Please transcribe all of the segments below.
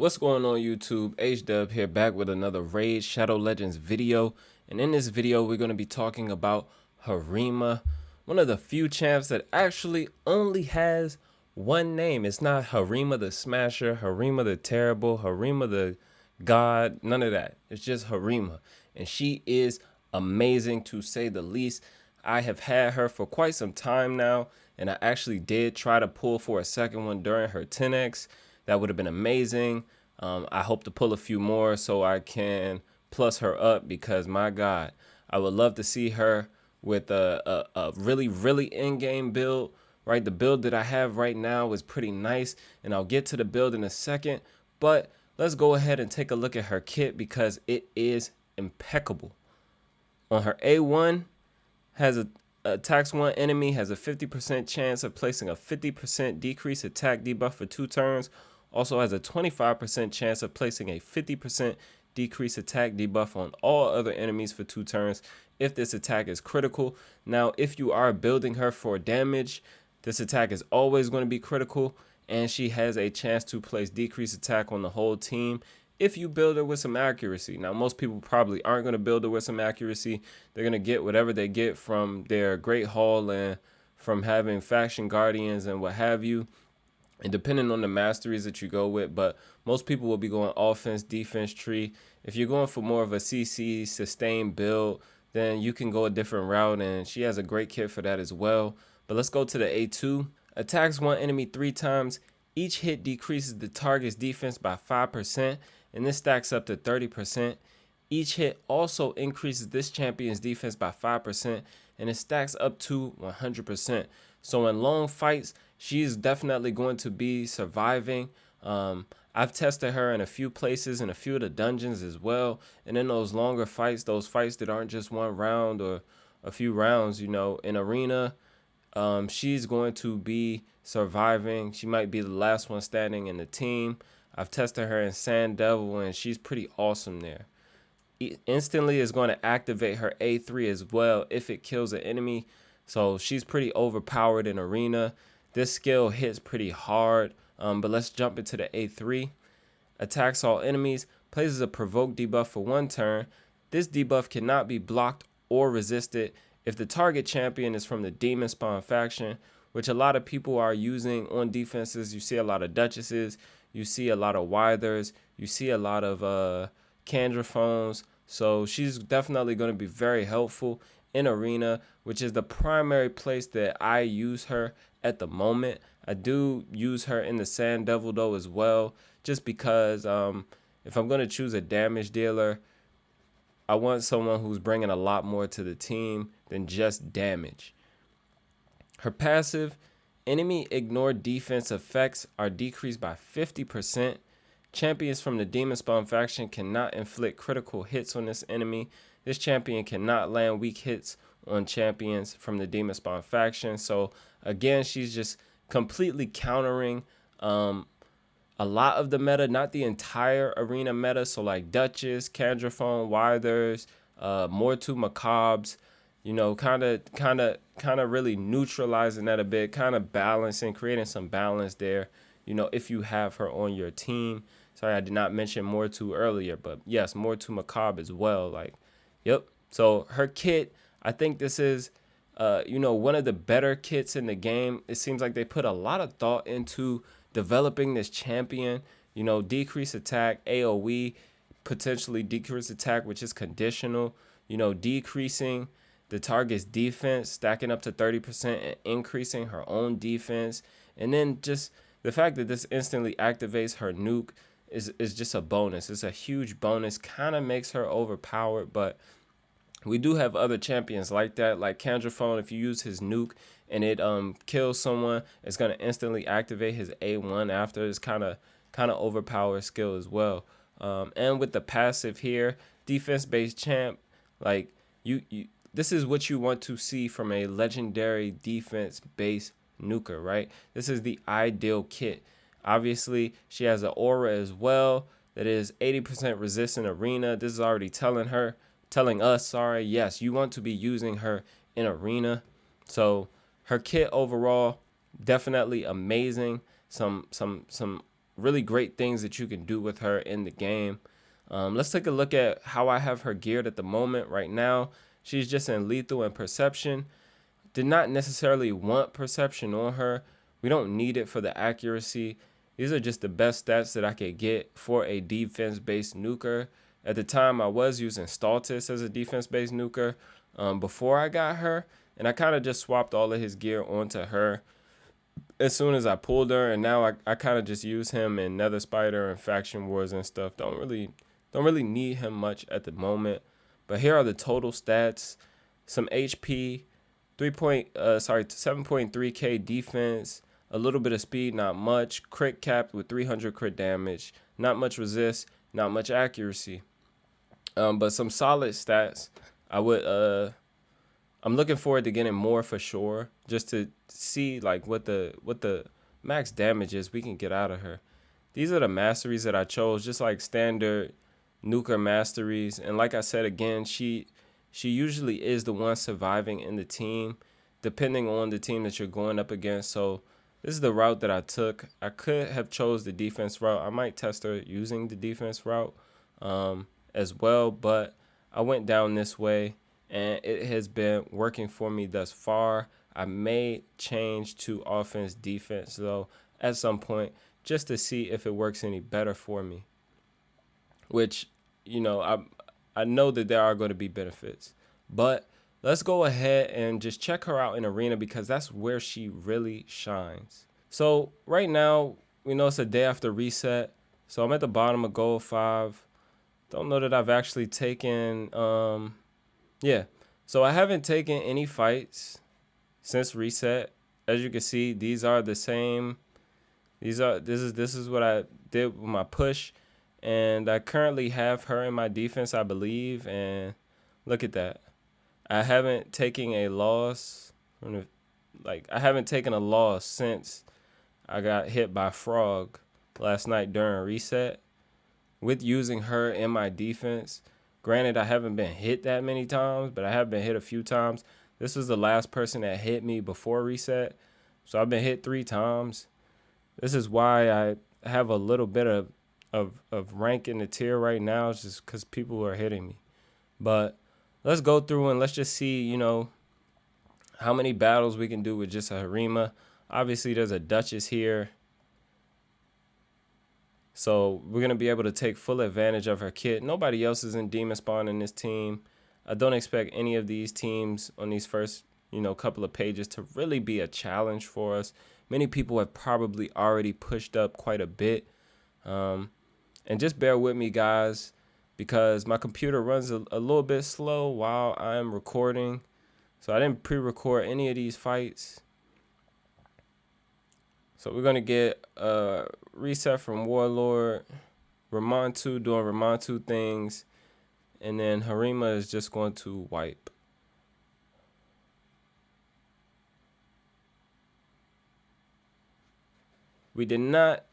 What's going on YouTube? H-Dub here, back with another Raid Shadow Legends video. And in this video we're going to be talking about Harima, one of the few champs that actually only has one name. It's not Harima the Smasher, Harima the Terrible, Harima the God, none of that. It's just Harima, and she is amazing to say the least. I have had her for quite some time now, and I actually did try to pull for a second one during her 10x. That would have been amazing. I hope to pull a few more so I can plus her up, because my God, I would love to see her with a really in-game build, right? The build that I have right now is pretty nice, and I'll get to the build in a second, but let's go ahead and take a look at her kit because it is impeccable. On her A1, has attacks one enemy, has a 50% chance of placing a 50% decrease attack debuff for 2 turns. Also has a 25% chance of placing a 50% decrease attack debuff on all other enemies for 2 turns if this attack is critical. Now, if you are building her for damage, this attack is always going to be critical, and she has a chance to place decrease attack on the whole team if you build her with some accuracy. Now, most people probably aren't going to build her with some accuracy. They're going to get whatever they get from their Great Hall and from having faction guardians and what have you, and depending on the masteries that you go with. But most people will be going offense, defense tree. If you're going for more of a CC sustained build, then you can go a different route, and she has a great kit for that as well. But let's go to the A2. Attacks one enemy 3 times. Each hit decreases the target's defense by 5%, and this stacks up to 30%. Each hit also increases this champion's defense by 5%, and it stacks up to 100%. So in long fights, she's definitely going to be surviving. I've tested her in a few places, in a few of the dungeons as well, and in those longer fights, those fights that aren't just one round or a few rounds, you know, in arena, she's going to be surviving. She might be the last one standing in the team. I've tested her in Sand Devil, and she's pretty awesome there. Instantly is going to activate her A3 as well if it kills an enemy. So she's pretty overpowered in arena. This skill hits pretty hard, but let's jump into the A3. Attacks all enemies, places a provoke debuff for 1 turn. This debuff cannot be blocked or resisted if the target champion is from the demon spawn faction, which a lot of people are using on defenses. You see a lot of duchesses, you see a lot of withers, you see a lot of candraphones. So she's definitely going to be very helpful in arena, which is the primary place that I use her at the moment. I do use her in the Sand Devil though as well, just because if I'm going to choose a damage dealer, I want someone who's bringing a lot more to the team than just damage. Her passive, enemy ignored defense effects are decreased by 50%. Champions from the demon spawn faction cannot inflict critical hits on this enemy. This champion cannot land weak hits on champions from the demon spawn faction. So again, she's just completely countering a lot of the meta, not the entire arena meta. So like Duchess, Candraphone, Withers, Mortu Macabres, you know, kind of really neutralizing that a bit, kind of balancing, creating some balance there, you know, if you have her on your team. Sorry, I did not mention Mortu earlier, but yes, Mortu Macabre as well. Like, yep. So her kit, I think this is, you know, one of the better kits in the game. It seems like they put a lot of thought into developing this champion. You know, decrease attack, AoE, potentially decrease attack, which is conditional. You know, decreasing the target's defense, stacking up to 30%, and increasing her own defense. And then just the fact that this instantly activates her nuke is just a bonus. It's a huge bonus. Kind of makes her overpowered, but we do have other champions like that, like Candraphone. If you use his nuke and it kills someone, it's gonna instantly activate his A1 after. It's kind of overpowered skill as well. And with the passive here, defense-based champ, like this is what you want to see from a legendary defense-based nuker, right? This is the ideal kit. Obviously, she has an aura as well that is 80% resistant arena. This is already telling us, yes, you want to be using her in arena. So her kit overall, definitely amazing. Some really great things that you can do with her in the game. Let's take a look at how I have her geared at the moment. Right now, she's just in lethal and perception. Did not necessarily want perception on her. We don't need it for the accuracy. These are just the best stats that I could get for a defense-based nuker. At the time, I was using Stultus as a defense-based nuker before I got her, and I kind of just swapped all of his gear onto her as soon as I pulled her, and now I kind of just use him in Nether Spider and Faction Wars and stuff. Don't really need him much at the moment. But here are the total stats. Some HP, 7.3k defense, a little bit of speed, not much. Crit capped with 300 crit damage, not much resist, not much accuracy. But some solid stats. I'm looking forward to getting more for sure, just to see like what the max damage is we can get out of her. These are the masteries that I chose, just like standard nuker masteries. And like I said again, she usually is the one surviving in the team, depending on the team that you're going up against. So this is the route that I took. I could have chose the defense route. I might test her using the defense route as well, but I went down this way, and it has been working for me thus far. I may change to offense defense though at some point, just to see if it works any better for me, which, you know, I know that there are going to be benefits. But let's go ahead and just check her out in arena, because that's where she really shines. So right now, we know it's a day after reset, so I'm at the bottom of gold 5. Don't know that I've actually taken yeah, so I haven't taken any fights since reset. As you can see, these are the same. This is what I did with my push, and I currently have her in my defense, I believe. And look at that. I haven't taken a loss I haven't taken a loss since I got hit by Frog last night during reset with using her in my defense. Granted, I haven't been hit that many times, but I have been hit a few times. This was the last person that hit me before reset, so I've been hit 3 times. This is why I have a little bit of rank in the tier right now. It's just because people are hitting me. But let's go through and let's just see, you know, how many battles we can do with just a Harima. Obviously, there's a Duchess here, so we're going to be able to take full advantage of her kit. Nobody else is in Demon Spawn in this team. I don't expect any of these teams on these first, you know, couple of pages to really be a challenge for us. Many people have probably already pushed up quite a bit. And just bear with me, guys, because my computer runs a little bit slow while I'm recording. So I didn't pre-record any of these fights. So we're going to get reset from Warlord, Ramontu doing Ramontu things, and then Harima is just going to wipe. We did not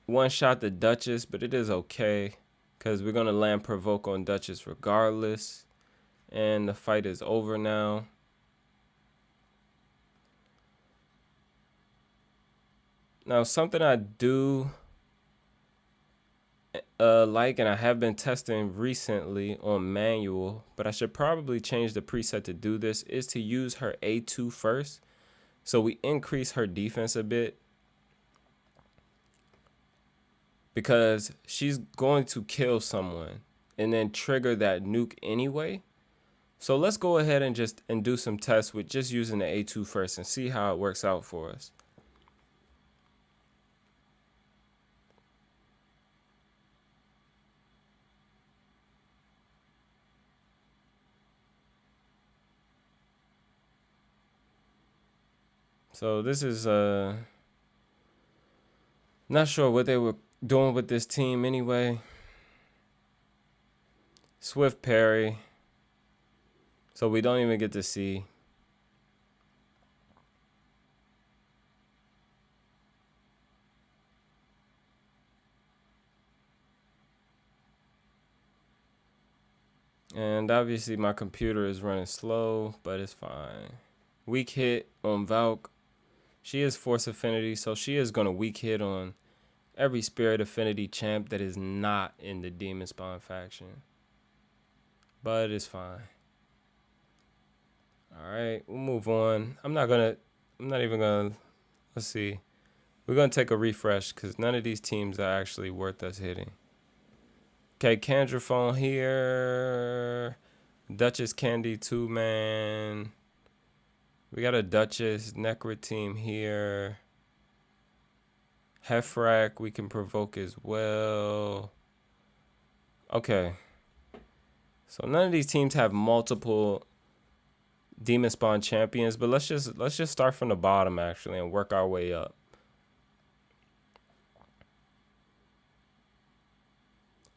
one-shot the Duchess, but it is okay, because we're going to land provoke on Duchess regardless. And the fight is over now. Now, something I do like, and I have been testing recently on manual, but I should probably change the preset to do this, is to use her A2 first. So we increase her defense a bit, because she's going to kill someone and then trigger that nuke anyway. So let's go ahead and do some tests with just using the A2 first and see how it works out for us. So this is not sure what they were doing with this team anyway. Swift parry. So we don't even get to see. And obviously my computer is running slow, but it's fine. Weak hit on Valk. She is force affinity, so she is going to weak hit on every Spirit Affinity champ that is not in the Demon Spawn faction. But it's fine. Alright, we'll move on. I'm not even gonna, let's see. We're gonna take a refresh because none of these teams are actually worth us hitting. Okay, Candraphone here. Duchess Candy 2-man. We got a Duchess Necro team here. Hefrak we can provoke as well. Okay. So none of these teams have multiple Demon Spawn champions, but let's just start from the bottom actually and work our way up.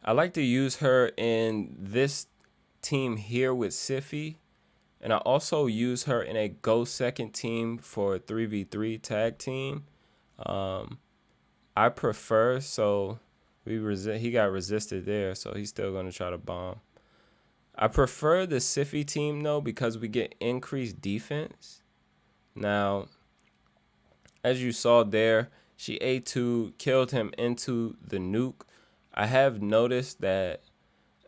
I like to use her in this team here with Siffy, and I also use her in a go second team for 3v3 tag team. I prefer, so he got resisted there, so he's still gonna try to bomb. I prefer the Siffy team though because we get increased defense. Now, as you saw there, she A2 killed him into the nuke. I have noticed that,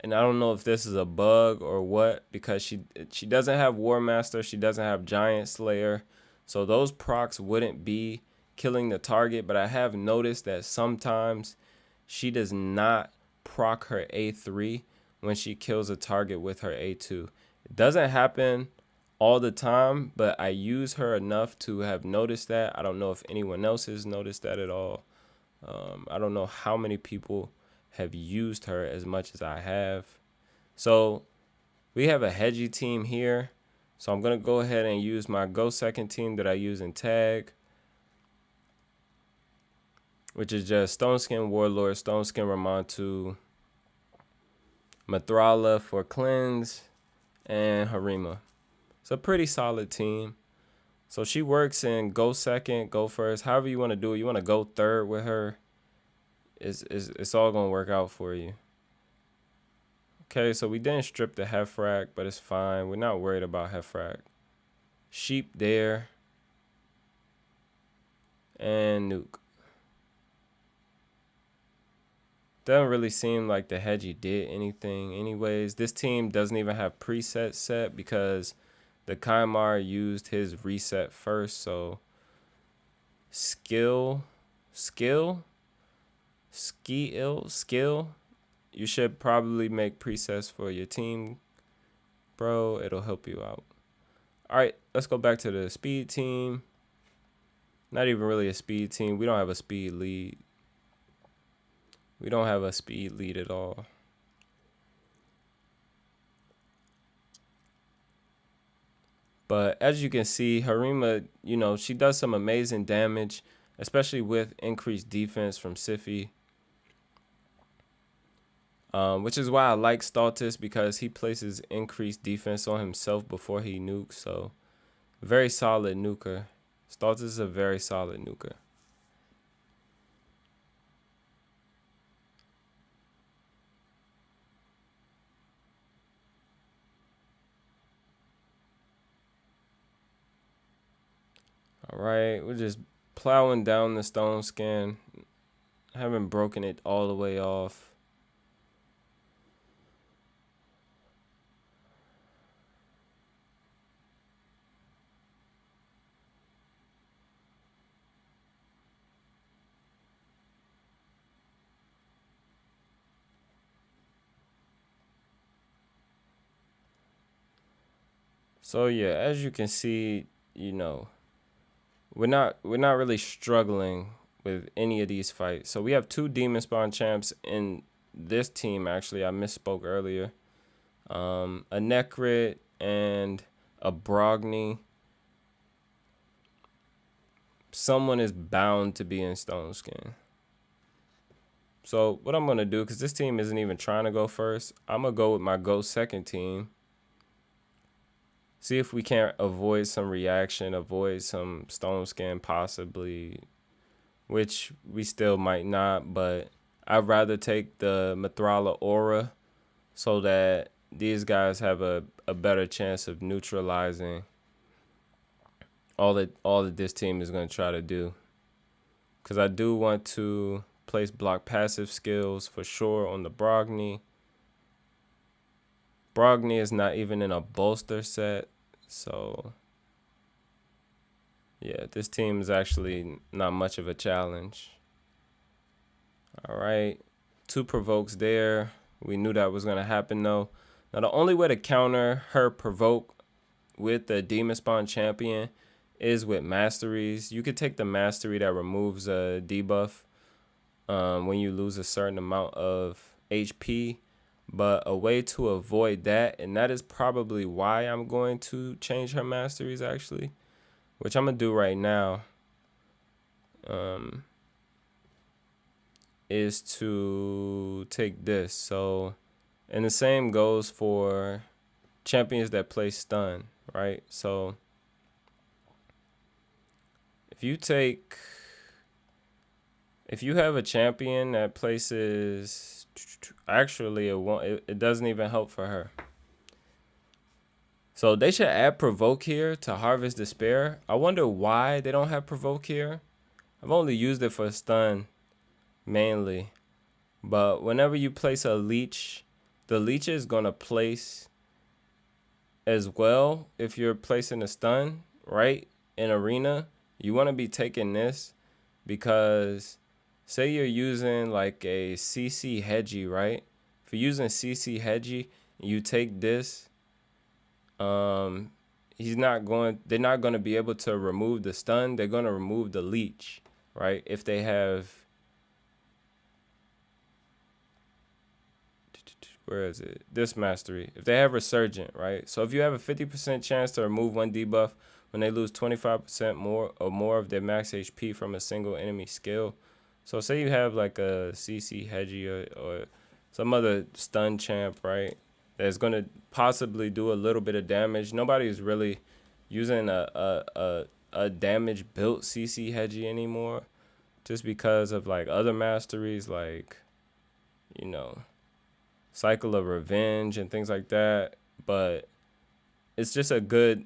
and I don't know if this is a bug or what, because she doesn't have War Master, she doesn't have Giant Slayer, so those procs wouldn't be killing the target, but I have noticed that sometimes she does not proc her A3 when she kills a target with her A2. It doesn't happen all the time, but I use her enough to have noticed that. I don't know if anyone else has noticed that at all. I don't know how many people have used her as much as I have. So we have a hedgy team here. So I'm going to go ahead and use my go second team that I use in tag, which is just Stoneskin Warlord, Stoneskin Ramontu, Mathrala for cleanse, and Harima. It's a pretty solid team. So she works in go second, go first, however you want to do it. You want to go third with her. It's all going to work out for you. Okay, so we didn't strip the Hefrak, but it's fine. We're not worried about Hefrak. Sheep there. And nuke. Doesn't really seem like the hedgy did anything anyways. This team doesn't even have presets set because the Kaimar used his reset first. So skill. You should probably make presets for your team, bro. It'll help you out. All right, let's go back to the speed team. Not even really a speed team. We don't have a speed lead. We don't have a speed lead at all. But as you can see, Harima, you know, she does some amazing damage, especially with increased defense from Siffy. Which is why I like Stultus, because he places increased defense on himself before he nukes. So very solid nuker. Stultus is a very solid nuker. All right, we're just plowing down the stone scan. Haven't broken it all the way off. So yeah, as you can see, you know, we're not really struggling with any of these fights. So we have two Demon Spawn champs in this team. Actually, I misspoke earlier. A Necrit and a Brogni. Someone is bound to be in Stone Skin. So what I'm gonna do, because this team isn't even trying to go first, I'm gonna go with my go second team. See if we can't avoid some reaction, avoid some stone scan possibly, which we still might not, but I'd rather take the Mathrala Aura so that these guys have a better chance of neutralizing all that this team is going to try to do. Because I do want to replace block passive skills for sure on the Brogni. Brogni is not even in a bolster set, so yeah, this team is actually not much of a challenge. All right, 2 provokes there. We knew that was going to happen though. Now the only way to counter her provoke with the Demon Spawn Champion is with Masteries. You could take the Mastery that removes a debuff when you lose a certain amount of HP. But a way to avoid that, and that is probably why I'm going to change her Masteries actually, which I'm going to do right now, is to take this. So, and the same goes for champions that play stun, right? So if you have a champion that places, actually it doesn't even help for her. So they should add provoke here to harvest despair. I wonder why they don't have provoke here. I've only used it for stun mainly, but whenever you place a leech, the leech is gonna place as well. If you're placing a stun, right, in arena, you want to be taking this, because say you're using like a CC Hedgie, right? If you're using CC Hedgie and you take this, they're not going to be able to remove the stun. They're going to remove the leech, right? If they have, where is it? This mastery. If they have resurgent, right? So if you have a 50% chance to remove 1 debuff when they lose 25% more of their max HP from a single enemy skill. So say you have like a CC Hedgie or some other stun champ, right? That's going to possibly do a little bit of damage. Nobody's really using a damage built CC Hedgie anymore, just because of like other masteries, like, you know, Cycle of Revenge and things like that. But it's just a good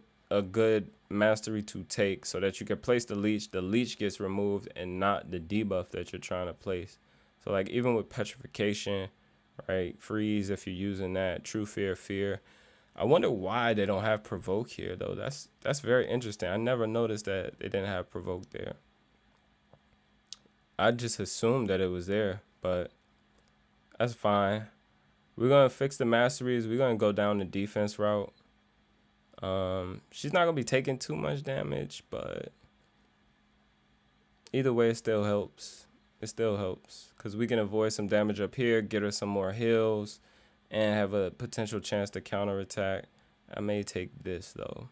mastery to take, so that you can place the leech gets removed and not the debuff that you're trying to place. So like even with petrification, right, freeze, if you're using that, true fear. I wonder why they don't have provoke here though. That's very interesting. I never noticed that they didn't have provoke there. I just assumed that it was there, but that's fine. We're gonna fix the masteries. We're gonna go down the defense route. She's not gonna be taking too much damage, but either way, it still helps. It still helps because we can avoid some damage up here, get her some more heals, and have a potential chance to counterattack. I may take this though,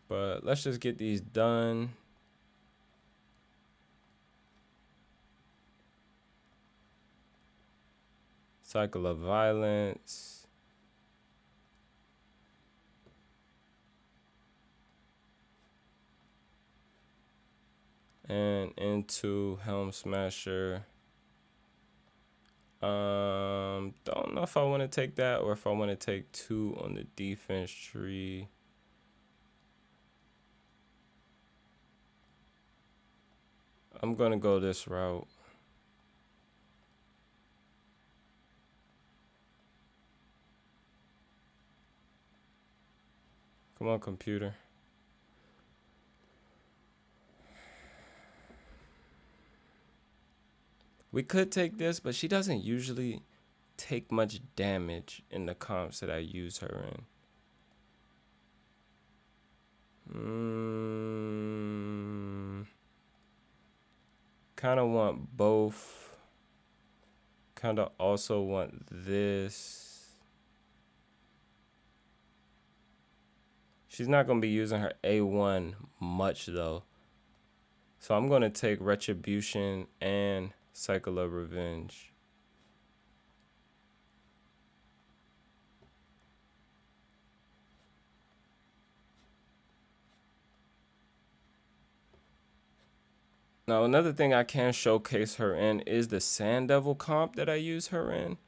but let's just get these done. Cycle of Violence. And into Helm Smasher. Don't know if I want to take that or if I want to take 2 on the defense tree. I'm gonna go this route. Come on, computer. We could take this, but she doesn't usually take much damage in the comps that I use her in. Kind of want both. Kind of also want this. She's not going to be using her A1 much though. So I'm going to take Retribution and Cycle of Revenge. Now another thing I can showcase her in is the Sand Devil comp that I use her in,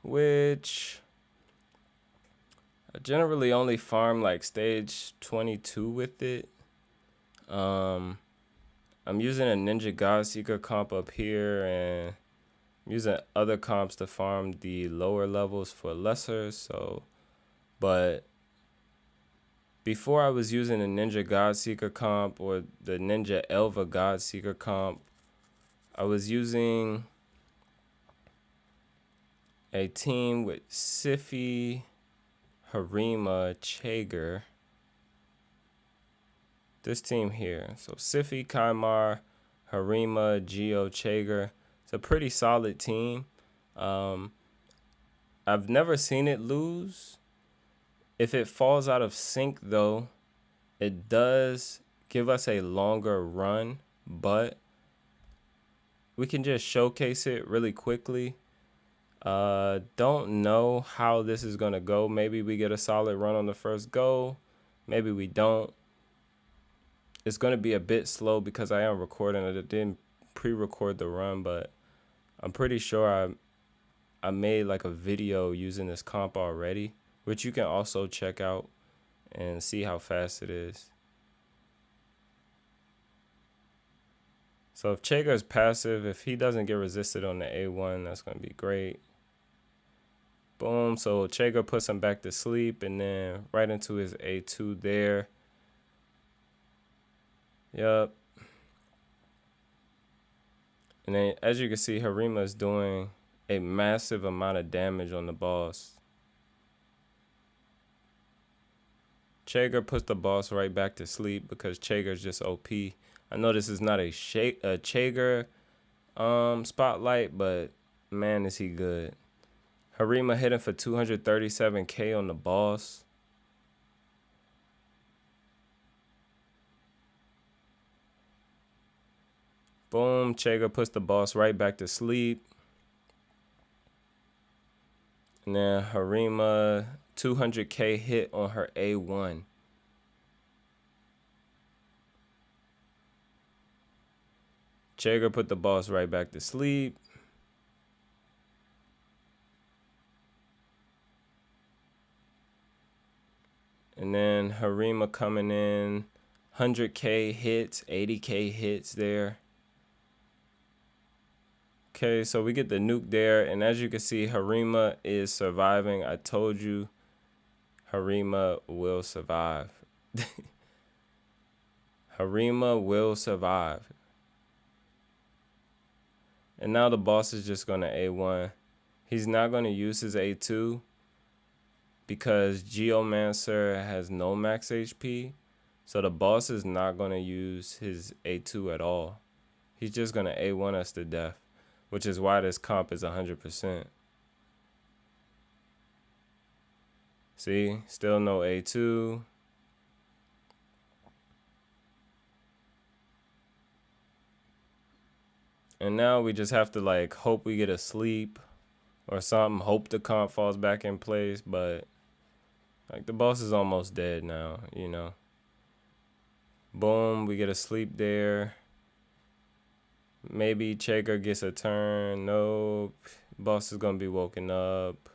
which I generally only farm like stage 22 with it. I'm using a Ninja Godseeker comp up here, and I'm using other comps to farm the lower levels for lesser. So, but before I was using a Ninja Godseeker comp or the Ninja Elva Godseeker comp, I was using a team with Sify, Harima, Chager. This team here. So Sify, Kaimar, Harima, Geo, Chager. It's a pretty solid team. I've never seen it lose. If it falls out of sync, though, it does give us a longer run, but we can just showcase it really quickly. Don't know how this is going to go. Maybe we get a solid run on the first go. Maybe we don't. It's going to be a bit slow because I am recording. I didn't pre-record the run, but I'm pretty sure I made like a video using this comp already, which you can also check out and see how fast it is. So if Chager is passive, if he doesn't get resisted on the A1, that's going to be great. Boom. So Chager puts him back to sleep and then right into his A2 there. Yup. And then as you can see, Harima is doing a massive amount of damage on the boss. Chager puts the boss right back to sleep because Chager is just OP. I know this is not a Chager spotlight, but man, is he good. Harima hitting for 237k on the boss. Boom, Chager puts the boss right back to sleep. And then Harima, 200k hit on her A1. Chager put the boss right back to sleep. And then Harima coming in, 100k hits, 80k hits there. Okay, so we get the nuke there, and as you can see, Harima is surviving. I told you, Harima will survive. Harima will survive. And now the boss is just going to A1. He's not going to use his A2 because Geomancer has no max HP. So the boss is not going to use his A2 at all. He's just going to A1 us to death, which is why this comp is 100%. See, still no A2. And now we just have to like hope we get a sleep or something. Hope the comp falls back in place, but like the boss is almost dead now, you know. Boom, we get a sleep there. Maybe Chager gets a turn. Nope. Boss is going to be woken up.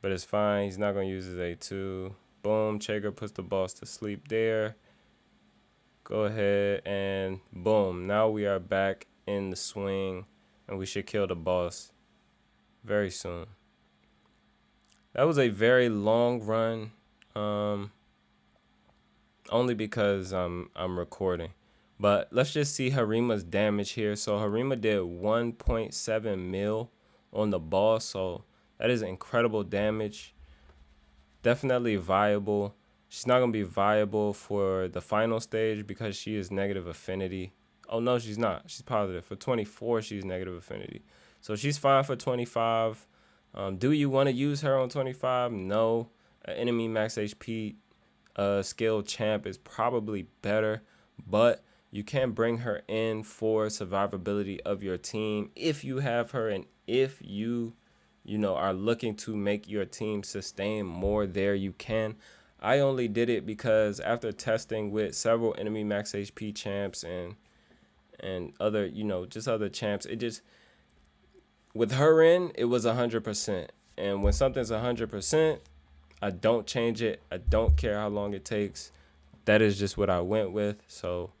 But it's fine. He's not going to use his A2. Boom. Chager puts the boss to sleep there. Go ahead and boom. Now we are back in the swing. And we should kill the boss very soon. That was a very long run. Only because I'm recording. But let's just see Harima's damage here. So Harima did 1.7 mil on the boss. So that is incredible damage. Definitely viable. She's not going to be viable for the final stage because she is negative affinity. Oh, no, she's not. She's positive. For 24, she's negative affinity. So she's fine for 25. Do you want to use her on 25? No. An enemy max HP skill champ is probably better. But you can bring her in for survivability of your team if you have her, and if you are looking to make your team sustain more there, you can. I only did it because after testing with several enemy max HP champs and other, just other champs, it just, with her in, it was 100%. And when something's 100%, I don't change it. I don't care how long it takes. That is just what I went with. So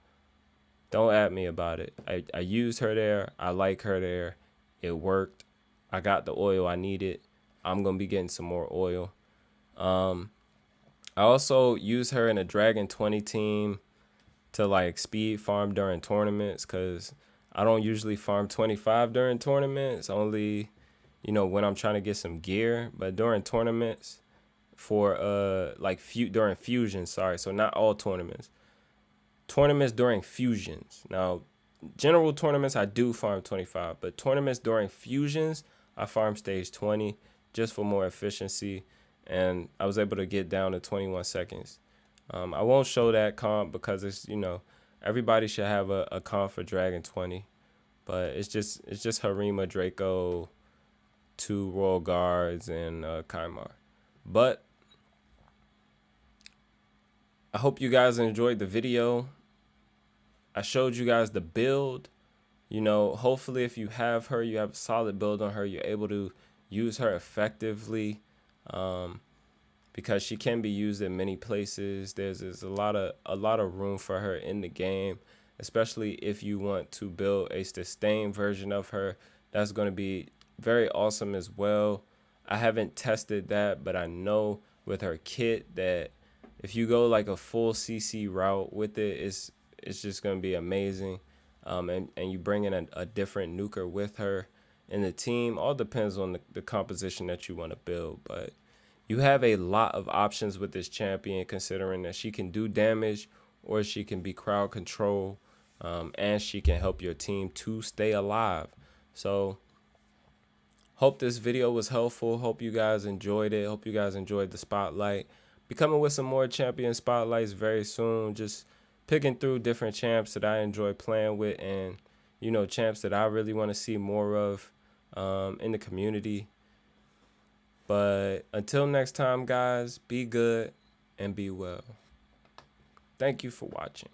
don't at me about it. I used her there. I like her there. It worked. I got the oil I needed. I'm gonna be getting some more oil. I also use her in a Dragon 20 team to like speed farm during tournaments, because I don't usually farm 25 during tournaments, only, you know, when I'm trying to get some gear. But during tournaments, for like during fusions, sorry, so not all tournaments. Tournaments during fusions. Now, general tournaments I do farm 25, but tournaments during fusions I farm stage 20 just for more efficiency, and I was able to get down to 21 seconds. I won't show that comp because it's, you know, everybody should have a comp for Dragon 20, but it's just Harima, Draco, 2 Royal Guards, and Kaimar. But I hope you guys enjoyed the video. I showed you guys the build. You know, hopefully if you have her, you have a solid build on her, you're able to use her effectively, because she can be used in many places. There's a lot of room for her in the game, especially if you want to build a sustained version of her. That's going to be very awesome as well. I haven't tested that, but I know with her kit that if you go like a full CC route with it, it's just going to be amazing. And you bring in a different nuker with her in the team. All depends on the composition that you want to build, but you have a lot of options with this champion, considering that she can do damage, or she can be crowd control, and she can help your team to stay alive. So hope this video was helpful. Hope you guys enjoyed it. Hope you guys enjoyed the spotlight. Be coming with some more champion spotlights very soon. Just picking through different champs that I enjoy playing with, and, you know, champs that I really want to see more of in the community. But until next time, guys, be good and be well. Thank you for watching.